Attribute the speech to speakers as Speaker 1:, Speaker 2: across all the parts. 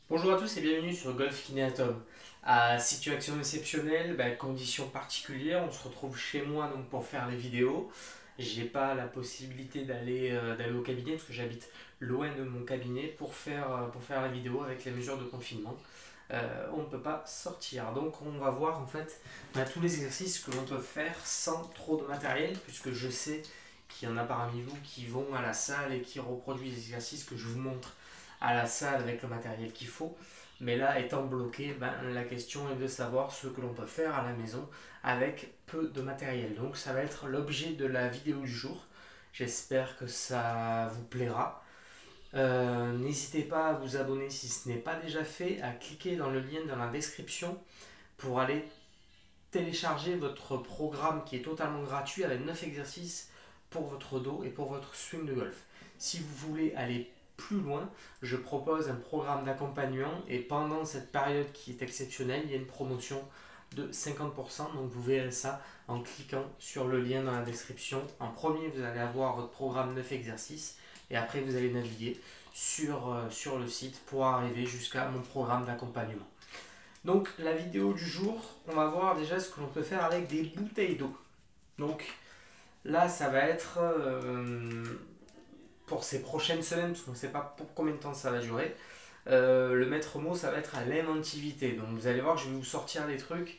Speaker 1: Bonjour à tous et bienvenue sur Golf Kinéatom. À situation exceptionnelle, conditions particulières, on se retrouve chez moi donc pour faire les vidéos. J'ai pas la possibilité d'aller au cabinet parce que j'habite loin de mon cabinet pour faire la vidéo avec les mesures de confinement. On ne peut pas sortir. Donc on va voir en fait tous les exercices que l'on peut faire sans trop de matériel, puisque je sais qu'il y en a parmi vous qui vont à la salle et qui reproduisent les exercices que je vous montre à la salle avec le matériel qu'il faut. Mais là, étant bloqué, la question est de savoir ce que l'on peut faire à la maison avec peu de matériel. Donc ça va être l'objet de la vidéo du jour. J'espère que ça vous plaira. N'hésitez pas à vous abonner si ce n'est pas déjà fait, à cliquer dans le lien dans la description pour aller télécharger votre programme qui est totalement gratuit avec 9 exercices pour votre dos et pour votre swing de golf. Si vous voulez aller plus loin, je propose un programme d'accompagnement et pendant cette période qui est exceptionnelle, il y a une promotion de 50%, donc vous verrez ça en cliquant sur le lien dans la description. En premier, vous allez avoir votre programme 9 exercices et après vous allez naviguer sur le site pour arriver jusqu'à mon programme d'accompagnement. Donc la vidéo du jour, on va voir déjà ce que l'on peut faire avec des bouteilles d'eau. Donc là, ça va être pour ces prochaines semaines, parce qu'on ne sait pas pour combien de temps ça va durer. Le maître mot, ça va être à l'inventivité. Donc vous allez voir, je vais vous sortir des trucs.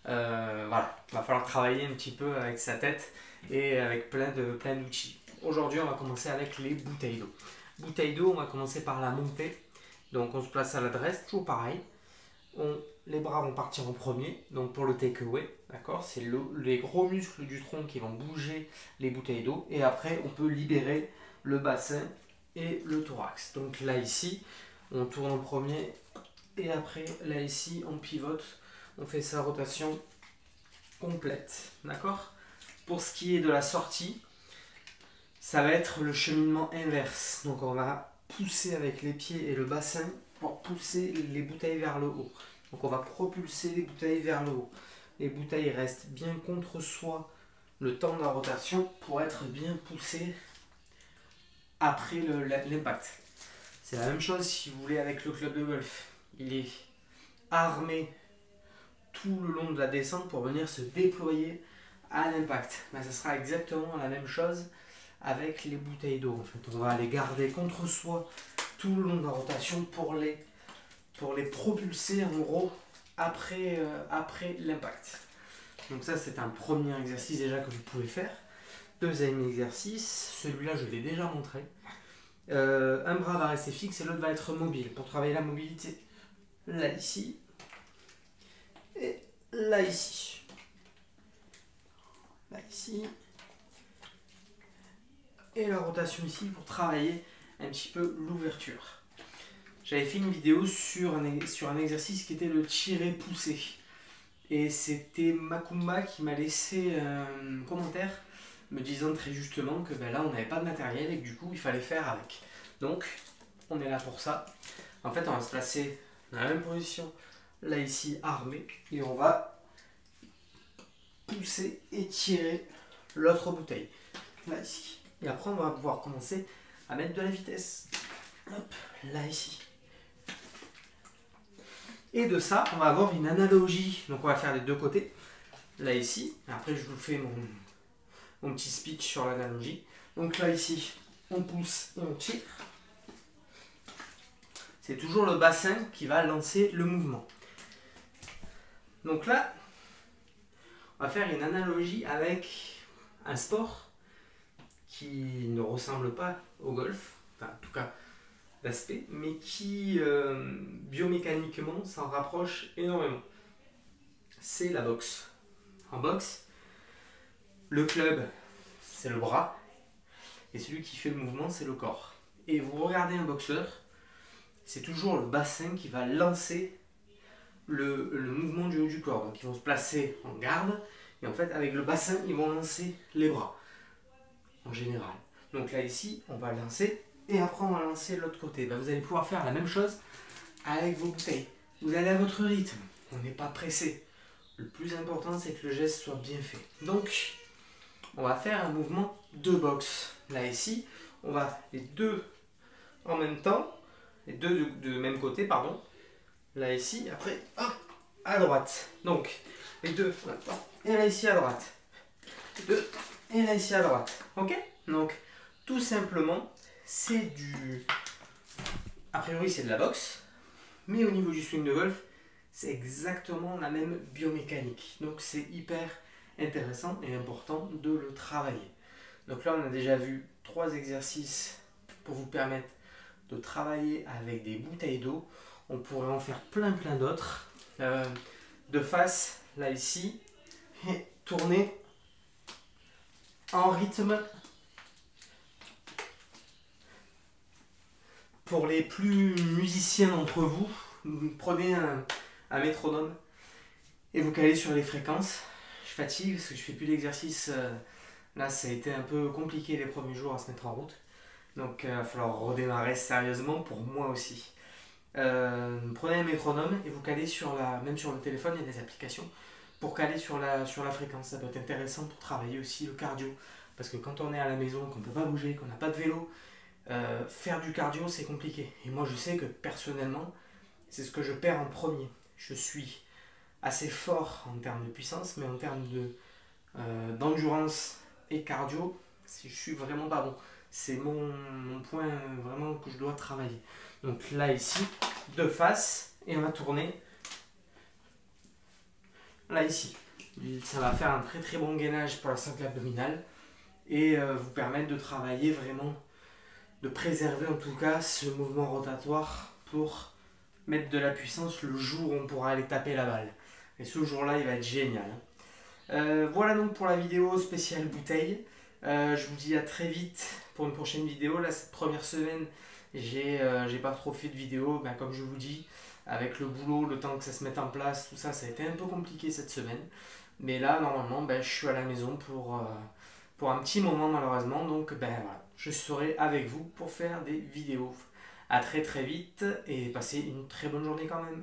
Speaker 1: Voilà, il va falloir travailler un petit peu avec sa tête et avec plein d'outils. Aujourd'hui, on va commencer avec les bouteilles d'eau. Bouteilles d'eau, on va commencer par la montée. Donc on se place à l'adresse, toujours pareil. Les bras vont partir en premier, donc pour le takeaway, d'accord, c'est les gros muscles du tronc qui vont bouger les bouteilles d'eau, et après on peut libérer le bassin et le thorax. Donc là ici, on tourne en premier, et après là ici, on pivote, on fait sa rotation complète, d'accord. Pour ce qui est de la sortie, ça va être le cheminement inverse, donc on va pousser avec les pieds et le bassin pour pousser les bouteilles vers le haut. Donc on va propulser les bouteilles vers le haut. Les bouteilles restent bien contre soi le temps de la rotation pour être bien poussées après l'impact. C'est la même chose si vous voulez avec le club de golf. Il est armé tout le long de la descente pour venir se déployer à l'impact. Ça sera exactement la même chose avec les bouteilles d'eau. En fait, on va les garder contre soi tout le long de la rotation pour les propulser en gros après l'impact. Donc ça, c'est un premier exercice déjà que vous pouvez faire. Deuxième exercice, celui-là je l'ai déjà montré. Un bras va rester fixe et l'autre va être mobile pour travailler la mobilité. Là ici et là ici. Là ici. Et la rotation ici pour travailler un petit peu l'ouverture. J'avais fait une vidéo sur un exercice qui était le tiré-poussé. Et c'était Makumba qui m'a laissé un commentaire me disant très justement que là on n'avait pas de matériel et que du coup il fallait faire avec. Donc on est là pour ça. En fait on va se placer dans la même position, là ici armé, et on va pousser et tirer l'autre bouteille. Là ici. Et après on va pouvoir commencer à mettre de la vitesse. Hop, là ici. Et de ça, on va avoir une analogie. Donc on va faire les deux côtés. Là ici. Après je vous fais mon petit speech sur l'analogie. Donc là ici, on pousse et on tire. C'est toujours le bassin qui va lancer le mouvement. Donc là, on va faire une analogie avec un sport qui ne ressemble pas au golf. Enfin, en tout cas, d'aspect, mais qui biomécaniquement s'en rapproche énormément. C'est la boxe. En boxe, le club, c'est le bras, et celui qui fait le mouvement, c'est le corps. Et vous regardez un boxeur, c'est toujours le bassin qui va lancer le mouvement du haut du corps. Donc ils vont se placer en garde, et en fait avec le bassin, ils vont lancer les bras, en général. Donc là ici, on va lancer, et après on va lancer l'autre côté. Vous allez pouvoir faire la même chose avec vos bouteilles. Vous allez à votre rythme, on n'est pas pressé. Le plus important, c'est que le geste soit bien fait. Donc, on va faire un mouvement de boxe. Là ici, on va les deux en même temps, les deux de même côté, pardon. Là ici, après, hop, à droite. Donc, les deux, et là ici à droite. Les deux, et là ici à droite. Ok? Donc, tout simplement, c'est du... A priori, c'est de la boxe. Mais au niveau du swing de golf, c'est exactement la même biomécanique. Donc, c'est hyper intéressant et important de le travailler. Donc là, on a déjà vu 3 exercices pour vous permettre de travailler avec des bouteilles d'eau. On pourrait en faire plein d'autres. De face, là ici, et tourner en rythme. Pour les plus musiciens d'entre vous, prenez un métronome et vous calez sur les fréquences. Je fatigue parce que je fais plus d'exercice. Là, ça a été un peu compliqué les premiers jours à se mettre en route. Donc, il va falloir redémarrer sérieusement pour moi aussi. Prenez un métronome et vous calez même sur le téléphone, il y a des applications pour caler sur la fréquence. Ça peut être intéressant pour travailler aussi le cardio. Parce que quand on est à la maison, qu'on ne peut pas bouger, qu'on n'a pas de vélo, faire du cardio c'est compliqué. Et moi je sais que personnellement, c'est ce que je perds en premier. Je suis assez fort en termes de puissance, mais en termes d'endurance et cardio, je suis vraiment pas bon. C'est mon point vraiment que je dois travailler. Donc là ici, de face, et on va tourner là ici. Ça va faire un très bon gainage pour la sangle abdominale et vous permettre de travailler vraiment, de préserver en tout cas ce mouvement rotatoire pour mettre de la puissance le jour où on pourra aller taper la balle. Et ce jour-là, il va être génial. Voilà donc pour la vidéo spéciale bouteille. Je vous dis à très vite pour une prochaine vidéo. Là, cette première semaine, j'ai pas trop fait de vidéo. Ben, comme je vous dis, avec le boulot, le temps que ça se mette en place, tout ça, ça a été un peu compliqué cette semaine. Mais là, normalement, ben, je suis à la maison pour un petit moment malheureusement. Donc, ben, voilà, je serai avec vous pour faire des vidéos. À très vite et passez une très bonne journée quand même.